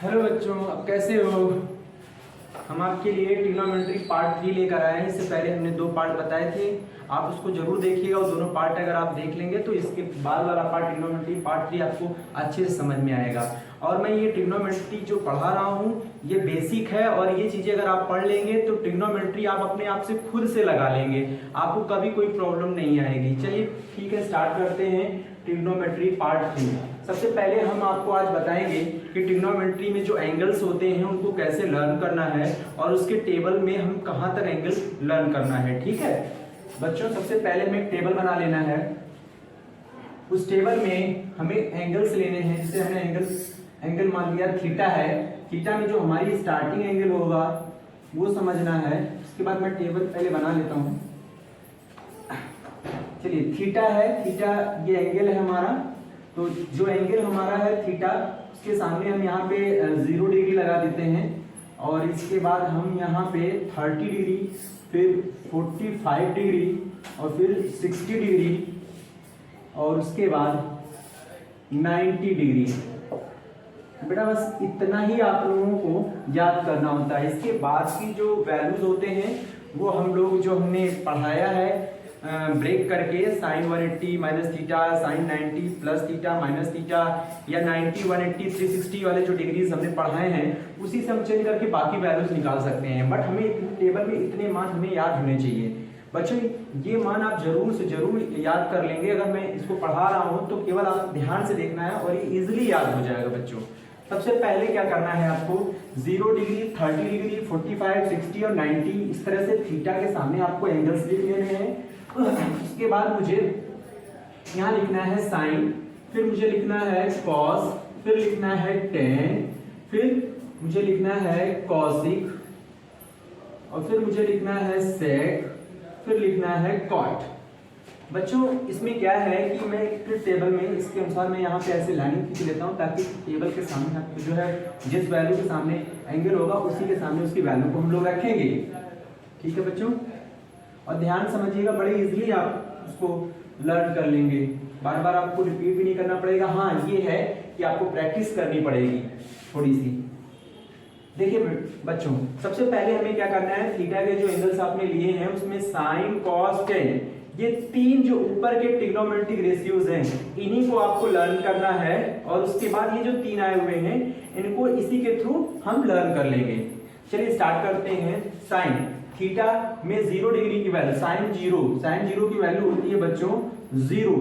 Hello बच्चों, अब कैसे हो। हम आपके लिए ट्रिग्नोमेट्री पार्ट 3 लेकर आए हैं। इससे पहले हमने 2 पार्ट बताए थे, आप उसको जरूर देखिएगा। और दोनों पार्ट अगर आप देख लेंगे तो इसके बाद वाला पार्ट ट्रिग्नोमेट्री पार्ट 3 आपको अच्छे से समझ में आएगा। और मैं ये ट्रिग्नोमेट्री जो पढ़ा रहा हूँ ये बेसिक है, और ये चीज़ें अगर आप पढ़ लेंगे तो ट्रिग्नोमेट्री आप अपने आप से खुद से लगा लेंगे, आपको कभी कोई प्रॉब्लम नहीं आएगी। चलिए ठीक है, स्टार्ट करते हैं ट्रिग्नोमेट्री पार्ट 3। सबसे पहले हम आपको आज बताएंगे कि ट्रिग्नोमेट्री में जो एंगल्स होते हैं उनको कैसे लर्न करना है, और उसके टेबल में हम कहाँ तक एंगल लर्न करना है। ठीक है बच्चों, सबसे पहले हमें एक टेबल बना लेना है। उस टेबल में हमें एंगल्स लेने हैं। जैसे हमने एंगल मान लिया थीटा है, थीटा में जो हमारी स्टार्टिंग एंगल होगा वो समझना है। उसके बाद मैं टेबल पहले बना लेता हूँ। चलिए, थीटा है, थीटा ये एंगल है हमारा। तो जो एंगल हमारा है थीटा, उसके सामने हम यहाँ पे 0 डिग्री लगा देते हैं, और इसके बाद हम यहाँ पे 30 डिग्री, फिर 45 डिग्री, और फिर 60 डिग्री, और उसके बाद 90 डिग्री। बेटा बस इतना ही आप लोगों को याद करना होता है। इसके बाद की जो वैल्यूज होते हैं वो हम लोग जो हमने पढ़ाया है ब्रेक करके, sine 180 minus theta, sine 90 plus theta minus theta, या 90 180 360 वाले जो डिग्रीज हमने पढ़ाए हैं उसी से हम चेंज करके बाकी वैल्यूज निकाल सकते हैं। बट हमें टेबल में इतने मान हमें याद होने चाहिए। बच्चों ये मान आप जरूर से जरूर याद कर लेंगे। अगर मैं इसको पढ़ा रहा हूँ तो केवल आप ध्यान से देखना है और ये इजिली याद हो जाएगा बच्चों। सबसे पहले क्या करना है आपको, 0 डिग्री, 30 डिग्री, 45, 60 और 90 इस तरह से थीटा के सामने आपको एंगल्स लिख लेने हैं। उसके बाद मुझे यहाँ लिखना है साइन, फिर मुझे लिखना है कॉस, फिर लिखना है टेन, फिर मुझे लिखना है कॉसिक, और फिर मुझे लिखना है सेक, फिर लिखना है कॉट। बच्चों इसमें क्या है कि मैं फिर टेबल में इसके अनुसार मैं यहाँ पे ऐसे लाइनिंग खींच लेता हूँ, ताकि टेबल के सामने आपको जो है जिस वैल्यू के सामने एंगल होगा उसी के सामने उसकी वैल्यू को हम लोग रखेंगे। ठीक है बच्चों, और ध्यान समझिएगा, बड़े इजीली आप उसको लर्न कर लेंगे। बार बार आपको रिपीट भी नहीं करना पड़ेगा। हाँ ये है कि आपको प्रैक्टिस करनी पड़ेगी थोड़ी सी। देखिए बच्चों, सबसे पहले हमें क्या करना है, थीटा के जो एंगल्स आपने लिए हैं उसमें साइन कॉस टेन, ये 3 जो ऊपर के ट्रिग्नोमेट्रिक रेशियोज हैं इन्हीं को आपको लर्न करना है। और उसके बाद ये जो 3 आए हुए हैं इनको इसी के थ्रू हम लर्न कर लेंगे। चलिए स्टार्ट करते हैं। साइन थीटा में 0 डिग्री की वैल्यू, साइन 0 की वैल्यू होती है बच्चों 0।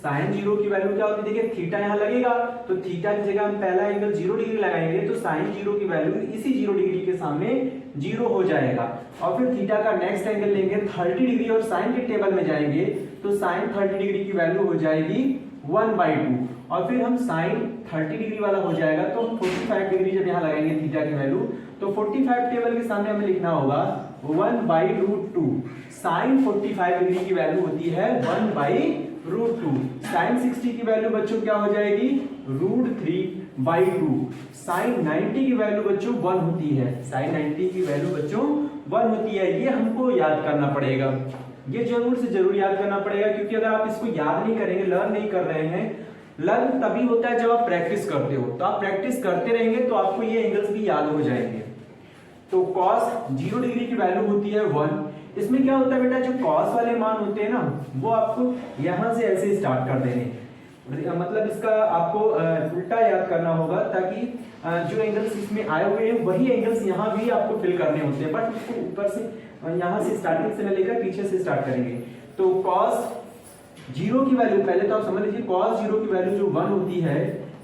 साइन 0 की वैल्यू क्या होती है, देखिए थीटा यहाँ लगेगा तो थीटा की जगह हम पहला एंगल 0 डिग्री लगाएंगे, तो साइन 0 की वैल्यू इसी 0 डिग्री के सामने 0 हो जाएगा। और फिर थीटा का नेक्स्ट एंगल लेंगे 30 डिग्री, और साइन के टेबल में जाएंगे तो साइन 30 डिग्री की वैल्यू हो जाएगी 1/2। और फिर हम साइन 30 डिग्री वाला हो जाएगा तो हम 45 डिग्री जब यहाँ लगाएंगे थीटा की वैल्यू, तो 45 टेबल के सामने हमें लिखना होगा 1/√2। साइन 45 डिग्री की वैल्यू होती है 1/√2। साइन 60 की वैल्यू बच्चों क्या हो जाएगी, √3/2। साइन 90 की वैल्यू बच्चों 1 होती है, साइन 90 की वैल्यू बच्चों 1 होती है। ये हमको याद करना पड़ेगा, ये जरूर से जरूर याद करना पड़ेगा, क्योंकि अगर आप इसको याद नहीं करेंगे, लर्न नहीं कर रहे हैं, लर्न तभी होता है जब आप प्रैक्टिस करते हो। तो आप प्रैक्टिस करते रहेंगे तो आपको ये एंगल्स भी याद हो जाएंगे। तो cos 0 डिग्री की वैल्यू होती है 1। इसमें क्या होता है बेटा, जो cos वाले मान होते हैं ना वो आपको यहां से ऐसे स्टार्ट कर देने, मतलब इसका आपको उल्टा याद करना होगा, ताकि जो एंगल्स इसमें आए हुए हैं वही एंगल्स यहाँ भी आपको फिल करने होते हैं। बट उसको ऊपर से यहाँ से स्टार्टिंग से लेकर पीछे से स्टार्ट करेंगे। तो cos 0 की वैल्यू पहले तो आप समझ लीजिए, cos 0 की वैल्यू जो 1 होती है,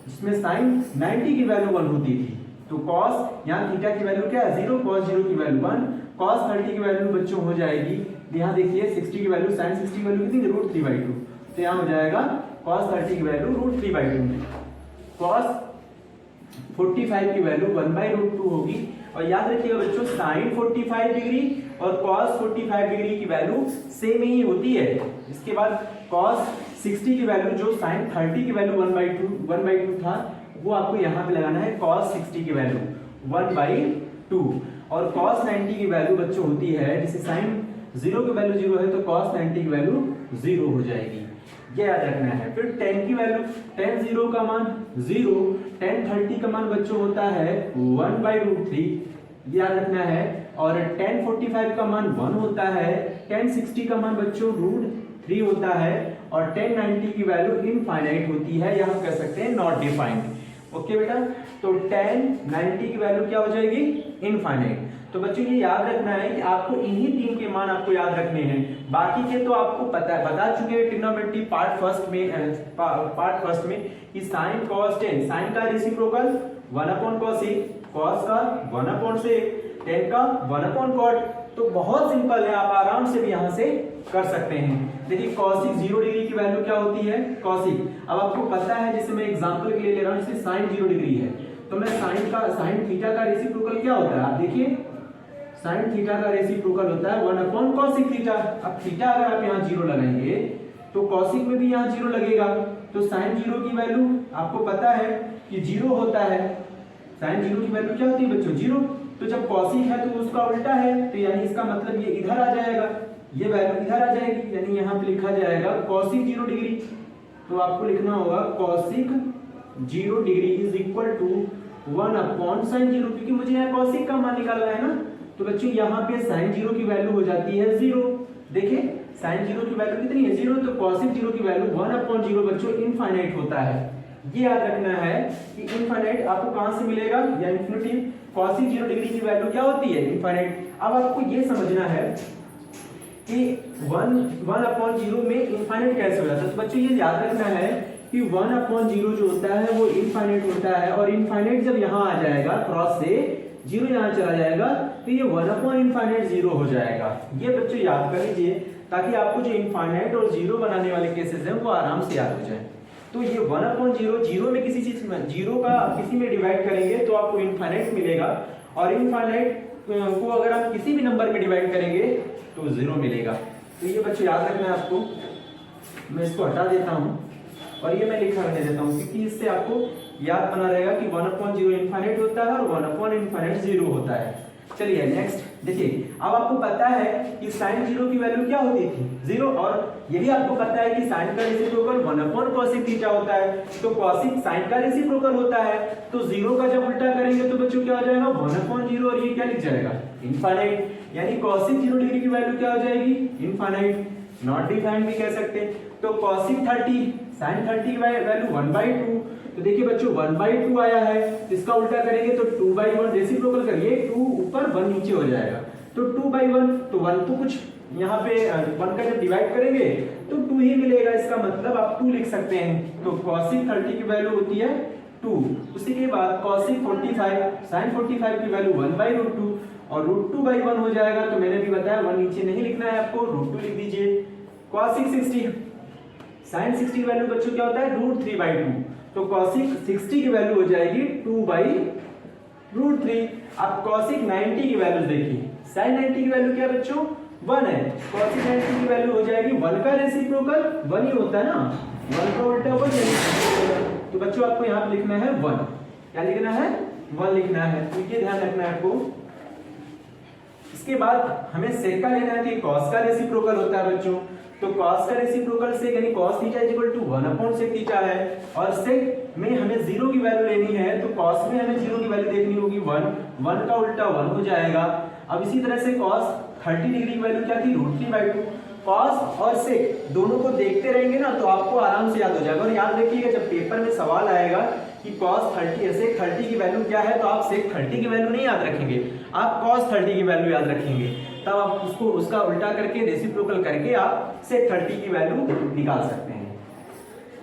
जिसमें साइन 90 की वैल्यू 1 होती थी, तो cos यहाँ थीटा की वैल्यू क्या है 0, cos 0 की वैल्यू 1, cos 30 की वैल्यू बच्चों हो जाएगी, यहाँ देखिए 60 की वैल्यू, साइन 60 की वैल्यू कितनी, √3/2, तो यहाँ हो जाएगा cos 30 की वैल्यू √3/2, cos 45 की वैल्यू 1/√2 होगी। और याद रखिएगा बच्चों, साइन 45 डिग्री और cos 45 डिग्री की वैल्यू सेम ही होती है। इसके बाद cos 60 की वैल्यू जो साइन 30 की वैल्यू 1/2 था, वो आपको यहाँ पे लगाना है cos 60 की वैल्यू 1/2। और cos 90 की वैल्यू बच्चों होती है, जैसे साइन 0 की वैल्यू 0 है तो cos 90 की वैल्यू 0 हो जाएगी। ये याद रखना है। फिर tan की वैल्यू, tan 0 का मान 0, tan 30 का मान बच्चों होता है 1/√3, ये याद रखना है। और tan 45 का मान 1 होता है, tan 60 का मान बच्चों √3 होता है, और tan 90 की वैल्यू इनफाइनाइट होती है, या हम कह सकते हैं नॉट डिफाइंड। ओके बेटा, तो tan 90 की वैल्यू क्या हो जाएगी? इनफाइनाइट। तो बच्चों ये याद रखना है कि आपको इन्हीं तीन के मान आपको याद रखने हैं, बाकी के तो आपको बता चुके हैं ट्रिग्नोमेट्री पार्ट फर्स्ट में कि sin cos tan, sin का रेसिप्रोकल 1/cos, cos का 1/sec, tan का 1/cot। तो बहुत सिंपल है, आप आराम से भी यहां से कर सकते हैं। देखिए cosec 0 डिग्री की वैल्यू क्या होती है? cosec, अब आपको पता है, जैसे मैं एग्जांपल के लिए ले रहा हूं, जैसे sin 0 डिग्री है, तो मैं sin थीटा का रेसिप्रोकल क्या होता है? आप देखिए sin थीटा का रेसिप्रोकल होता है 1/cosec थीटा। अब थीटा अगर आप यहाँ 0 लगाएंगे तो cosec में भी यहाँ 0 लगेगा, तो sin 0 की वैल्यू आपको पता है कि 0 होता है। sin 0 की वैल्यू क्या होती है बच्चों? 0। तो जब cosec है तो उसका उल्टा है, तो यानी इसका मतलब ये इधर आ जाएगा, ये वैल्यू इधर आ जाएगी, यानी यहाँ पे लिखा जाएगा cosec 0 डिग्री। तो आपको लिखना होगा cosec 0 degree is equal to 1/sin 0, क्योंकि मुझे यहाँ cosec का मान निकालना है ना। तो बच्चों यहाँ पे sin 0 की वैल्यू हो जाती है 0। देखिए sin 0 की वैल्यू कितनी है? 0। तो cosec 0 की वैल्यू 1/0 बच्चों इनफाइनाइट होता है। ये याद रखना है कि इनफाइनाइट आपको कहां से मिलेगा, या इन्फिनिटी। cosec 0 डिग्री की वैल्यू क्या होती है? इनफाइनाइट। अब आपको ये समझना है कि 1/0 में इनफाइनाइट कैसे हो जाता है। तो बच्चों ये याद रखना है कि 1/0 जो होता है वो इनफाइनाइट होता है, और इनफाइनाइट जब यहाँ आ जाएगा, क्रॉस से 0 यहाँ चला जाएगा, तो ये 1/इनफाइनाइट 0 हो जाएगा। ये बच्चों याद कर लीजिए, ताकि आपको जो इनफाइनाइट और 0 बनाने वाले केसेस हैं वो आराम से याद हो जाए। तो ये 1/0, 0 में किसी चीज में 0 का किसी में डिवाइड करेंगे तो आपको इनफाइनाइट मिलेगा, और इनफाइनाइट को अगर आप किसी भी नंबर में डिवाइड करेंगे तो 0 मिलेगा। तो ये बच्चों याद रखना है आपको। मैं इसको हटा देता हूँ और ये मैं लिखा रहने देता हूँ, क्योंकि इससे आपको याद बना रहेगा कि 1/0 इनफाइनाइट होता है और 1/इनफाइनाइट 0 होता है। चलिए नेक्स्ट देखिए, अब आपको पता है कि sin 0 की वैल्यू क्या होती थी? 0। और ये भी आपको पता है कि sin का रेसिप्रोकल 1/cosec थीटा होता है, तो cosec sin का रेसिप्रोकल होता है, तो 0 का जब उल्टा करेंगे तो बच्चों क्या हो जाएगा? 1/0, और ये क्या लिख जाएगा? इनफाइनाइट। यानी cosec 0 डिग्री की वैल्यू क्या हो जाएगी? इनफाइनाइट, नॉट डिफाइंड भी कह सकते हैं। तो cosec 30 sin 30 की वैल्यू 1/2। तो देखिए बच्चों 1/2 आया है, इसका उल्टा करेंगे तो 2/1, रेसिप्रोकल करिए, 2 ऊपर 1 नीचे हो जाएगा, तो 2/1। तो 1 तो कुछ यहाँ पे 1 का जब डिवाइड करेंगे तो 2 ही मिलेगा, इसका मतलब आप 2 लिख सकते हैं। तो cosec 30 की वैल्यू होती है 2। उसी के बाद cosec 45 sin 45 की वैल्यू 1/√2, और √2/1 हो जाएगा। तो मैंने भी बताया 1 नीचे नहीं लिखना है आपको, √2 लिख दीजिए। cosec 60 sin 60 की वैल्यू बच्चों क्या होता है? √3/2। तो cosec 60 की वैल्यू हो जाएगी 2/√3। अब cosec 90 की वैल्यू देखिए, sin 90 की वैल्यू क्या बच्चों? 1 है। cosec 90 की वैल्यू हो जाएगी 1 का रेसिप्रोकल 1 ही होता है ना, 1 का उल्टा 1। तो बच्चों आपको यहाँ पे लिखना है 1। क्या लिखना है? 1 लिखना है। तो ये ध्यान रखना है आपको। इसके बाद हमें sec का लेना है कि cos का रेसिप्रोकल होता है बच्चों। तो cos का रेसिप्रोकल sec यानी cos theta is equal to 1/sec theta है, और sec में हमें 0 की वैल्यू लेनी है, तो cos में हमें 0 की वैल्यू देखनी होगी 1 का उल्टा 1 हो जाएगा। अब इसी तरह से cos 30 डिग्री की वैल्यू क्या थी? √3/2। cos और sec दोनों को देखते रहेंगे ना तो आपको आराम से याद हो जाएगा। और याद रखिएगा जब पेपर में सवाल आएगा कि cos 30 sec 30 की वैल्यू क्या है, तो आप sec 30 की वैल्यू नहीं याद रखेंगे, आप cos 30 की वैल्यू याद रखेंगे। तब आप उसको उसका उल्टा करके रेसिप्रोकल करके आप sec 30 की वैल्यू निकाल सकते हैं।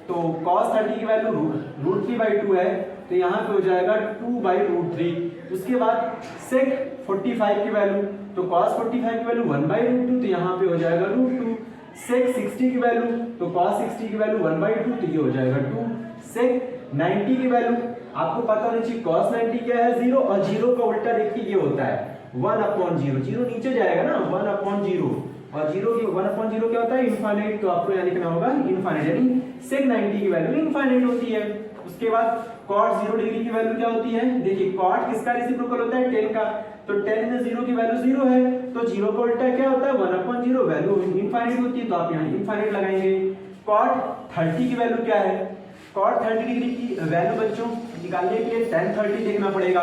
तो cos 30 की वैल्यू √3/2 है, तो यहाँ पे हो जाएगा 2/√3। उसके बाद sec 45 की वैल्यू, तो cos 45 की वैल्यू 1/√2, तो यहाँ पे हो जाएगा √2। sec 60 की वैल्यू, तो cos 60 की वैल्यू 1/2, तो ये हो जाएगा 2। sec 90 की वैल्यू आपको पता होना चाहिए, cos 90 क्या है? 0, और 0 का उल्टा देखिए ये होता है 1/0। 0 नीचे जाएगा ना, 1/0, और 0 की 1/0 क्या होता है? इनफाइनाइट। तो आपको यहाँ लिखना होगा इनफाइनाइट, यानी sec 90 की वैल्यू इनफाइनाइट होती है। उसके बाद cot 0 डिग्री की वैल्यू क्या होती है? देखिए cot किसका रेसिप्रोकल होता है? tan का, तो tan में 0 की वैल्यू 0 है, तो 0 का उल्टा क्या होता है? 1/0, वैल्यू इनफाइनाइट होती है, तो आप यहाँ इनफाइनाइट लगाएंगे। कॉट 30 की वैल्यू क्या है? कॉट 30 डिग्री की वैल्यू बच्चों निकालने के लिए tan 30 देखना पड़ेगा।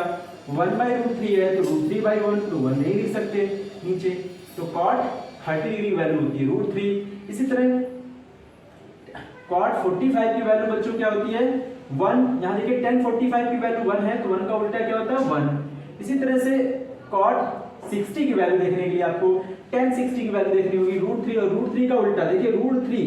1/√3 है तो √3/1 तो 1 नहीं लिख सकते नीचे, तो कॉट 30 डिग्री वैल्यू होती है √3। इसी तरह कॉट 45 की वैल्यू बच्चों क्या होती है? 1। यहाँ देखिए tan 45 की वैल्यू 1 है तो 1 का उल्टा क्या होता है? 1। इसी तरह से कॉट 60 की वैल्यू देखने के लिए आपको tan 60 की वैल्यू देखनी होगी √3, और √3 का उल्टा देखिए √3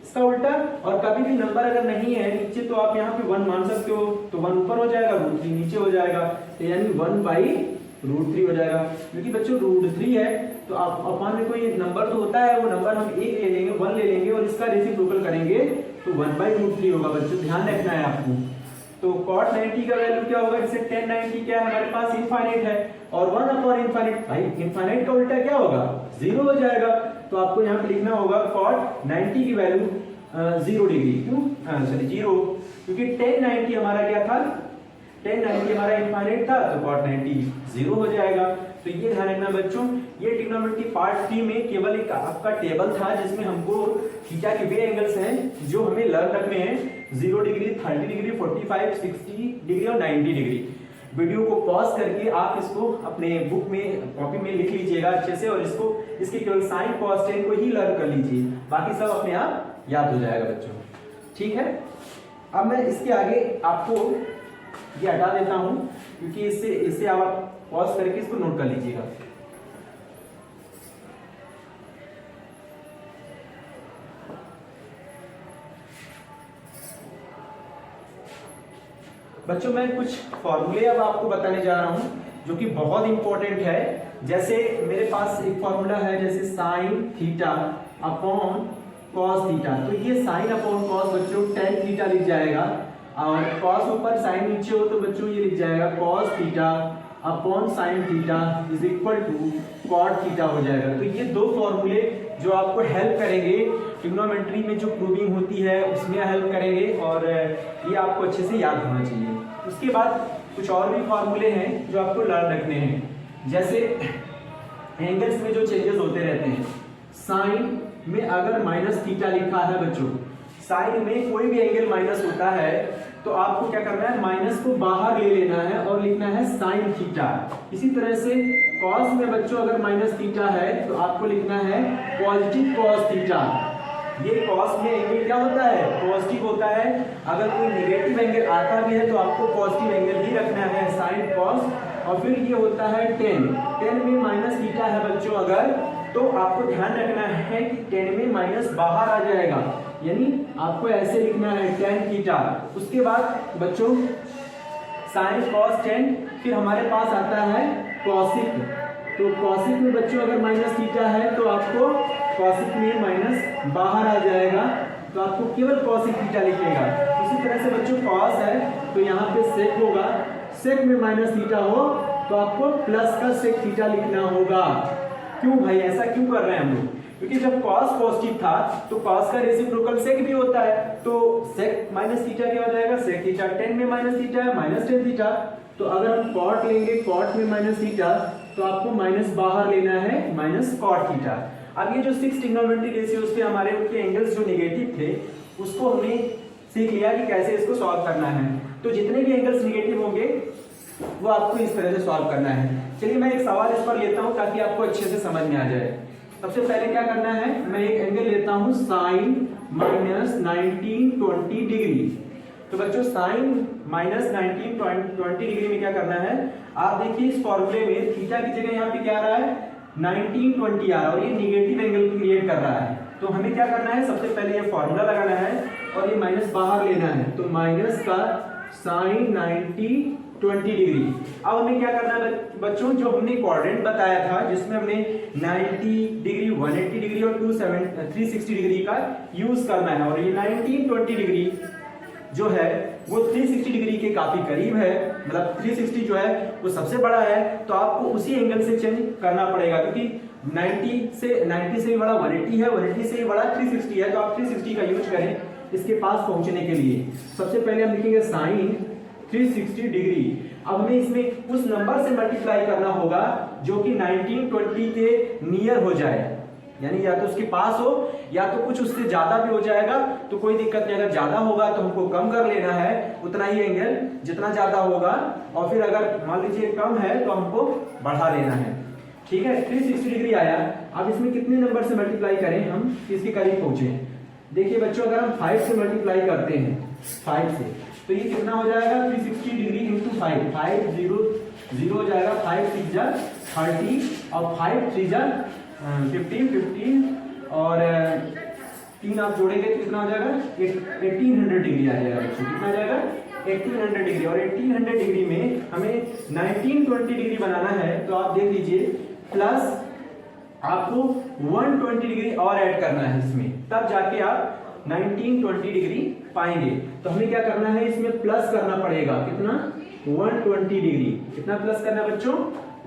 इसका उल्टा, और कभी भी नंबर अगर नहीं है नीचे तो आप यहाँ पे 1 मान सकते हो, तो 1 ऊपर हो जाएगा, √3 नीचे हो जाएगा, तो यानी 1/√3 हो जाएगा। क्योंकि बच्चों √3 है तो आप अपॉन में कोई नंबर तो होता है, वो नंबर हम 1 ले लेंगे, 1 ले लेंगे और इसका रेसिप्रोकल करेंगे तो 1/√3 होगा बच्चों, ध्यान रखना है आपको। तो cot 90 का वैल्यू क्या होगा? जैसे tan 90 क्या है हमारे पास? इनफाइनाइट है, और 1/इनफाइनाइट, भाई इनफाइनाइट का उल्टा क्या होगा? 0 हो जाएगा। तो आपको यहाँ पे लिखना होगा cot 90 की वैल्यू 0 डिग्री। क्यों? सॉरी 0, क्योंकि tan 90 हमारा क्या था? tan 90 हमारा इनफाइनाइट था, तो cot 90 0 हो जाएगा। तो ये ध्यान रखना बच्चों, ये ट्रिग्नोमेट्री पार्ट 3 में केवल एक आपका टेबल था जिसमें हमको थीटा के वे एंगल्स हैं जो हमें लर्न रखने हैं, 0 डिग्री, 30 डिग्री, 45, 60 डिग्री और 90 डिग्री। वीडियो को पॉज करके आप इसको अपने बुक में, कॉपी में लिख लीजिएगा अच्छे से, और इसके केवल साइन कॉस टेन को ही लर्न कर लीजिए, बाकी सब अपने आप याद हो जाएगा बच्चों। ठीक है, अब मैं इसके आगे आपको ये हटा देता हूं, क्योंकि इससे आप पॉज करके इसको नोट कर लीजिएगा। बच्चों मैं कुछ फॉर्मूले अब आपको बताने जा रहा हूं जो कि बहुत इंपॉर्टेंट है। जैसे मेरे पास एक फॉर्मूला है, जैसे sine theta upon cos theta, तो ये साइन अपॉन कॉस बच्चों tan थीटा लिख जाएगा, और कॉस ऊपर साइन नीचे हो तो बच्चों ये लिख जाएगा cos theta upon sine theta is equal to cot theta हो जाएगा। तो ये दो फॉर्मूले जो आपको हेल्प करेंगे ट्रिग्नोमेट्री में जो प्रूविंग होती है उसमें हेल्प करेंगे, और ये आपको अच्छे से याद होना चाहिए। उसके बाद कुछ और भी फॉर्मूले हैं जो आपको लर्न रखने हैं। जैसे एंगल्स में जो चेंजेस होते रहते हैं, साइन में अगर माइनस थीटा लिखा है बच्चों, साइन में कोई भी एंगल माइनस होता है तो आपको क्या करना है? माइनस को बाहर ले लेना है और लिखना है साइन थीटा। इसी तरह से कॉस में बच्चों अगर माइनस थीटा है तो आपको लिखना है पॉजिटिव कॉस थीटा। ये कॉस में एंगल क्या होता है? पॉजिटिव होता है। अगर कोई नेगेटिव एंगल आता भी है तो आपको पॉजिटिव एंगल ही रखना है, साइन कॉस। और फिर ये होता है tan में माइनस थीटा है बच्चों अगर, तो आपको ध्यान रखना है कि tan में माइनस बाहर आ जाएगा, यानी आपको ऐसे लिखना है tan थीटा। उसके बाद बच्चों साइन कॉस tan, फिर हमारे पास आता है कॉसिक। तो कॉसिक में बच्चों अगर माइनस थीटा है तो आपको कॉसिक में माइनस बाहर आ जाएगा, तो आपको केवल कॉसिक थीटा लिखेगा। इसी तरह से बच्चों कॉस है तो यहाँ पे सेक होगा, सेक में माइनस थीटा हो तो आपको प्लस का सेक थीटा लिखना होगा। क्यों भाई, ऐसा क्यों कर रहे हैं हम लोग? क्योंकि जब कॉस पॉजिटिव था तो कॉस का रेसिप्रोकल सेक भी होता है, तो सेक माइनस थीटा क्या हो जाएगा? Sec theta. tan में माइनस थीटा है, माइनस tan थीटा। तो अगर हम कॉट लेंगे, कॉट में माइनस थीटा, तो आपको माइनस बाहर लेना है, माइनस कॉट थीटा। अब ये जो 6 ट्रिग्नोमेट्री रेशियोज थे हमारे, उनके एंगल्स जो नेगेटिव थे उसको हमने सीख लिया कि कैसे इसको सॉल्व करना है। तो जितने भी एंगल्स नेगेटिव होंगे वो आपको इस तरह से सॉल्व करना है। चलिए मैं एक सवाल इस पर लेता हूं ताकि आपको अच्छे से समझ में आ जाए। सबसे पहले क्या करना है, मैं एक एंगल लेता हूं साइन माइनस 1920 डिग्री। तो बच्चों साइन माइनस 1920 डिग्री में क्या करना है? आप देखिए इस फॉर्मूले में थीटा की जगह यहाँ पे क्या आ रहा है? 1920 आ रहा है, और ये निगेटिव एंगल क्रिएट कर रहा है। तो हमें क्या करना है? सबसे पहले ये फॉर्मूला लगाना है और ये माइनस बाहर लेना है, तो माइनस का साइन 1920 डिग्री। अब हमें क्या करना है बच्चों? जो हमने क्वाड्रेंट बताया था जिसमें हमने 90 डिग्री, 180 डिग्री और 360 डिग्री का यूज करना है, और ये 1920 डिग्री जो है वो 360 डिग्री के काफी करीब है, मतलब 360 जो है वो सबसे बड़ा है, तो आपको उसी एंगल से चेंज करना पड़ेगा, क्योंकि 90 से भी बड़ा 180 है, 180 से भी बड़ा 360 है, तो आप 360 का यूज करें इसके पास पहुंचने के लिए। सबसे पहले हम लिखेंगे साइन 360 डिग्री। अब हमें इसमें उस नंबर से मल्टीप्लाई करना होगा जो कि 1920 के नियर हो जाए। यानी या तो उसके पास हो या तो कुछ उससे ज्यादा भी हो जाएगा तो कोई दिक्कत नहीं। अगर ज्यादा होगा तो हमको कम कर लेना है उतना ही एंगल जितना ज्यादा होगा, और फिर अगर मान लीजिए कम है तो हमको बढ़ा लेना है। ठीक है, 360 डिग्री आया। अब इसमें कितने नंबर से मल्टीप्लाई करें हम इसके करीब पहुंचे। देखिए बच्चों, अगर हम 5 से मल्टीप्लाई करते हैं 5 से, तो ये कितना हो जाएगा 360 डिग्री इंटू 5, 5 0 हो जाएगा, 5 6 जा 30 और 5 3 जा 15 और 3 आप जोड़ेंगे तो कितना हो जाएगा 1800 डिग्री आ जाएगा बच्चों। कितना आ जाएगा 1800 डिग्री। और 1800 डिग्री में हमें 1920 डिग्री बनाना है, तो आप देख लीजिए प्लस आपको 120 डिग्री और ऐड करना है इसमें, तब जाके आप 1920 डिग्री पाएंगे। तो हमें क्या करना है इसमें प्लस करना पड़ेगा, कितना 120 डिग्री। कितना प्लस करना है बच्चों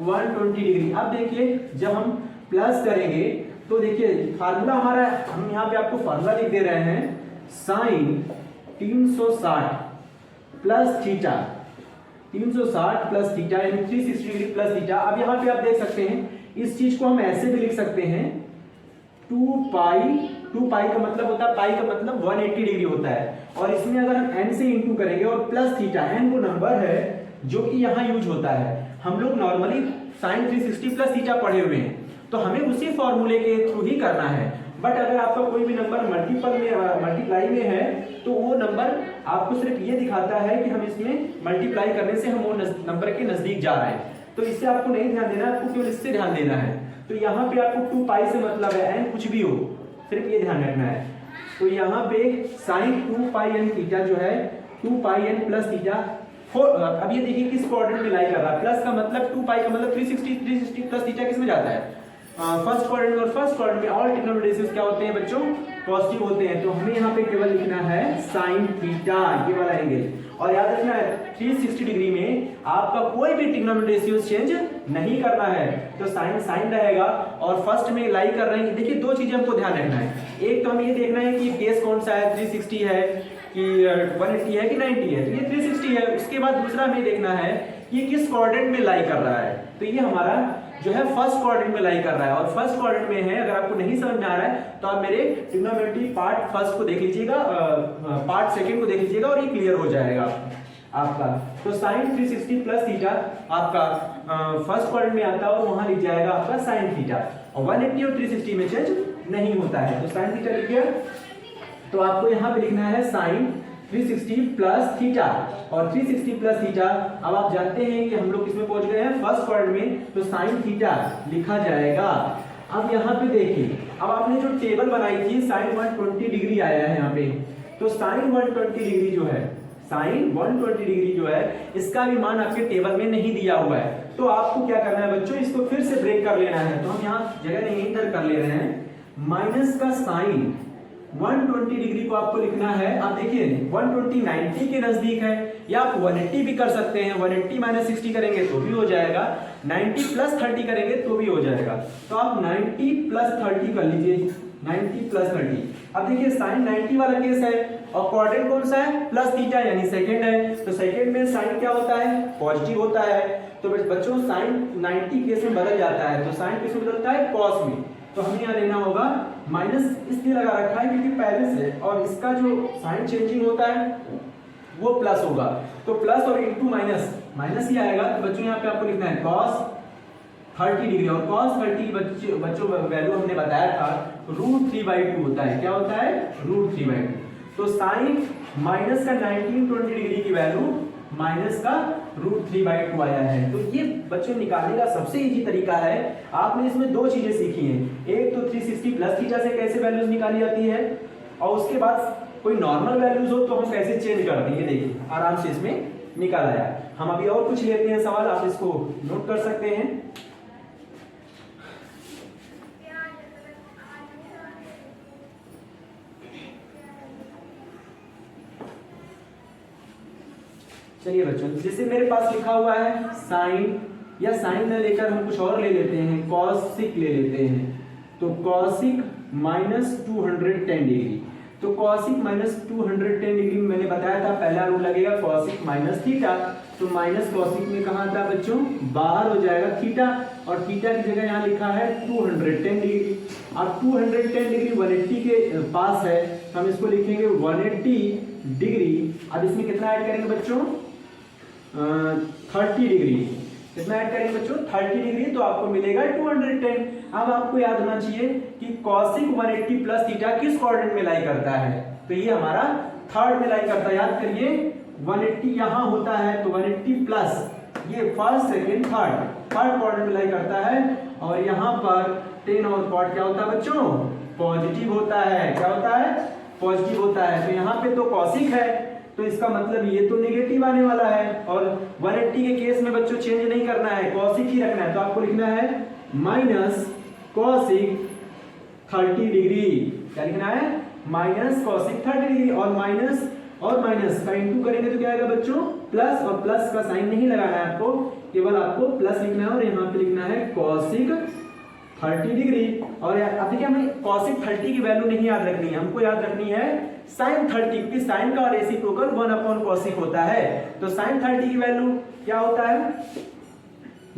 120 डिग्री। अब देखिए जब हम प्लस करेंगे तो देखिए फार्मूला हमारा, हम यहाँ पे आपको फार्मूला लिख दे रहे हैं, sine 360 plus theta, 360 plus theta यानी 360 डिग्री प्लस थीटा। अब यहाँ पे आप देख सकते हैं इस चीज को हम ऐसे भी लिख सकते हैं 2 पाई का मतलब होता है, पाई का मतलब 180 डिग्री होता है, और इसमें अगर हम n से इंटू करेंगे और प्लस थीटा, n वो नंबर है जो कि यहाँ यूज होता है। हम लोग नॉर्मली साइन 360 प्लस थीटा पढ़े हुए हैं तो हमें उसी फॉर्मूले के थ्रू ही करना है। बट अगर आपका कोई भी नंबर मल्टीप्लाई में है तो वो नंबर आपको सिर्फ ये दिखाता है कि हम इसमें मल्टीप्लाई करने से हम वो नंबर के नजदीक जा रहे हैं। तो इससे आपको नहीं ध्यान देना, आपको केवल इससे ध्यान देना है। तो यहाँ पे आपको 2 पाई से मतलब है, n कुछ भी हो सिर्फ ये ध्यान रखना है। तो यहाँ पे साइन 2 पाई n थीटा जो है 2 पाई n प्लस थीटा। अब ये देखिए किस क्वाड्रेंट में लाई कर रहा है, प्लस का मतलब 2 पाई का मतलब 360 प्लस थीटा किस में जाता है फर्स्ट क्वाड्रेंट, और फर्स्ट क्वाड्रेंट में ऑल ट्रिग्नोमेट्रिक रेशियोज क्या होते हैं बच्चों पॉजिटिव होते हैं। तो हमें यहाँ पे केवल लिखना है साइन थीटा, ये वाला एंगल। और याद रखना है 360 डिग्री में आपका कोई भी ट्रिग्नोमेट्रिक रेशियोज चेंज नहीं करना है, तो साइन साइन रहेगा। और फर्स्ट में लाई कर रहे हैं, देखिए 2 चीजें हमको ध्यान रखना है। एक तो हमें ये देखना है कि केस कौन सा है, 360 है कि 180 है कि 90 है, तो ये 360 है। उसके बाद दूसरा हमें देखना है कि किस क्वाड्रेंट में लाई कर रहा है, तो ये हमारा जो है फर्स्ट क्वाड्रेंट में लाई कर रहा है। और फर्स्ट क्वाड्रेंट में है, अगर आपको नहीं समझ में आ रहा है तो आप मेरे ट्रिग्नोमेट्री पार्ट फर्स्ट को देख लीजिएगा, पार्ट सेकंड को देख लीजिएगा और ये क्लियर हो जाएगा आपका। तो साइन 360 प्लस थीटा आपका फर्स्ट क्वाड्रेंट में आता है और वहां लिख जाएगा आपका साइन थीटा, और 180 और 360 में चेंज नहीं होता है। तो साइन थीटा लिख गया, तो आपको यहाँ पे लिखना है साइन 360 प्लस थीटा, और 360 प्लस थीटा। अब आप जानते हैं कि हम लोग किसमें पहुंच गए हैं फर्स्ट क्वाड्रेंट में, तो साइन थीटा लिखा जाएगा। अब यहाँ पे देखिए, अब आपने जो टेबल बनाई थी साइन 120 डिग्री आया है यहाँ पे, तो साइन 120 डिग्री जो है, साइन 120 डिग्री जो है इसका भी मान आपके टेबल में नहीं दिया हुआ है। तो आपको क्या करना है बच्चों, इसको फिर से ब्रेक कर लेना है। तो हम यहाँ जगह नहीं इधर कर ले रहे हैं, माइनस का साइन 120 डिग्री को आपको लिखना है। आप देखिए 120 90 के नजदीक है, या आप 180 भी कर सकते हैं, 180 माइनस 60 करेंगे तो भी हो जाएगा, 90 प्लस 30 करेंगे तो भी हो जाएगा। तो आप 90 प्लस 30 कर लीजिए, 90 प्लस 30। अब देखिए साइन 90 वाला केस है और क्वाड्रेंट कौन सा है प्लस थीटा यानी सेकंड है, तो सेकंड में साइन क्या होता है पॉजिटिव होता है। तो बच्चों साइन 90 केस में बदल जाता है, तो साइन किस में बदलता है कॉस में। तो हमें यहाँ लेना होगा माइनस, इसलिए लगा रखा है क्योंकि पहले से, और इसका जो साइन चेंजिंग होता है वो प्लस होगा, तो प्लस और इंटू माइनस, माइनस ही आएगा। तो बच्चों यहाँ पे आपको लिखना है cos 30 डिग्री, और cos 30 बच्चों वैल्यू हमने बताया था √3/2 होता है। क्या होता है √3/2। तो साइन माइनस का 1920 डिग्री की वैल्यू माइनस का √3/2 आया है। तो ये बच्चों निकालने का सबसे इजी तरीका है। आपने इसमें 2 चीजें सीखी हैं, एक तो 360 प्लस थीटा से कैसे वैल्यूज निकाली जाती है, और उसके बाद कोई नॉर्मल वैल्यूज हो तो हम कैसे चेंज करते हैं। ये देखिए आराम से इसमें निकाल आया। हम अभी और कुछ लेते हैं सवाल, आप इसको नोट कर सकते हैं। चलिए बच्चों, जैसे मेरे पास लिखा हुआ है साइन, या साइन न लेकर हम कुछ और ले लेते हैं, कॉसिक ले लेते हैं। तो कॉसिक -210 डिग्री, तो तो कॉसिक माइनस 210 डिग्री में मैंने बताया था पहला रूल लगेगा कॉसिक माइनस थीटा, तो माइनस कॉसिक में कहाँ था बच्चों, बाहर हो जाएगा थीटा, और थीटा की जगह यहाँ लिखा है 210 डिग्री। अब 210 डिग्री 180 के पास है, तो हम इसको लिखेंगे 180 डिग्री। अब इसमें कितना ऐड करेंगे बच्चों, 30 डिग्री। कितना ऐड करेंगे बच्चों, 30 डिग्री, तो आपको मिलेगा 210। अब आपको याद होना चाहिए कि कॉसिक 180 प्लस थीटा किस क्वाड्रेंट में लाई करता है, तो ये हमारा थर्ड में लाई करता है। याद करिए 180 यहाँ होता है, तो 180 प्लस ये फर्स्ट सेकेंड थर्ड क्वाड्रेंट में लाई करता है, और यहाँ पर 10 और कॉट क्या होता है बच्चों, पॉजिटिव होता है। क्या होता है, पॉजिटिव होता है। तो यहाँ पे तो कॉसिक है, तो इसका मतलब ये तो नेगेटिव आने वाला है, और 180 के केस में बच्चों चेंज नहीं करना है, कॉसिक ही रखना है। तो आपको लिखना है माइनस कॉसिक 30 डिग्री। क्या लिखना है, माइनस कॉसिक 30 डिग्री, और माइनस का इंटू करेंगे तो क्या आएगा बच्चों, प्लस, और प्लस का साइन नहीं लगाना है आपको, केवल आपको प्लस लिखना है, और यहाँ पे लिखना है कॉसिक 30 डिग्री। और अब देखिए हमें कॉसिक 30 की वैल्यू नहीं याद रखनी है, हमको याद रखनी है साइन 30, क्योंकि साइन का रेसिप्रोकल 1 कॉसिक होता है। तो साइन 30 की वैल्यू क्या होता है,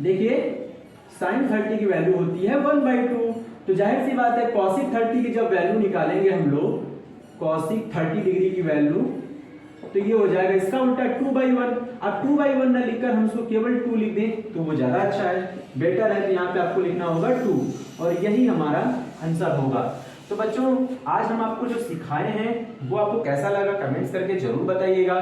देखिए साइन 30 की वैल्यू होती है 1/2। तो जाहिर सी बात है कॉसिक 30 की जब वैल्यू निकालेंगे हम लोग, कॉसिक 30 डिग्री की वैल्यू, तो ये हो जाएगा इसका उल्टा 2/1। अब 2/1 ना लिखकर हम इसको केवल 2 लिख दें तो वो ज्यादा अच्छा है, बेटर है। तो यहाँ पे आपको लिखना होगा 2, और यही हमारा आंसर होगा। तो बच्चों आज हम आपको जो सिखाए हैं वो आपको कैसा लगा कमेंट्स करके जरूर बताइएगा।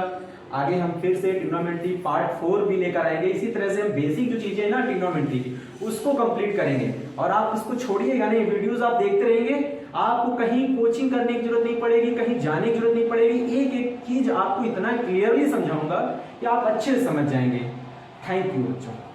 आगे हम फिर से ट्रिग्नोमेट्री पार्ट 4 भी लेकर आएंगे। इसी तरह से हम बेसिक जो चीजें ना ट्रिग्नोमेट्री उसको कंप्लीट करेंगे, और आप इसको छोड़िएगा नहीं, वीडियोस आप देखते रहेंगे। आपको कहीं कोचिंग करने की जरूरत नहीं पड़ेगी, कहीं जाने की जरूरत नहीं पड़ेगी, एक एक चीज आपको इतना क्लियरली समझाऊंगा कि आप अच्छे से समझ जाएंगे। थैंक यू बच्चों।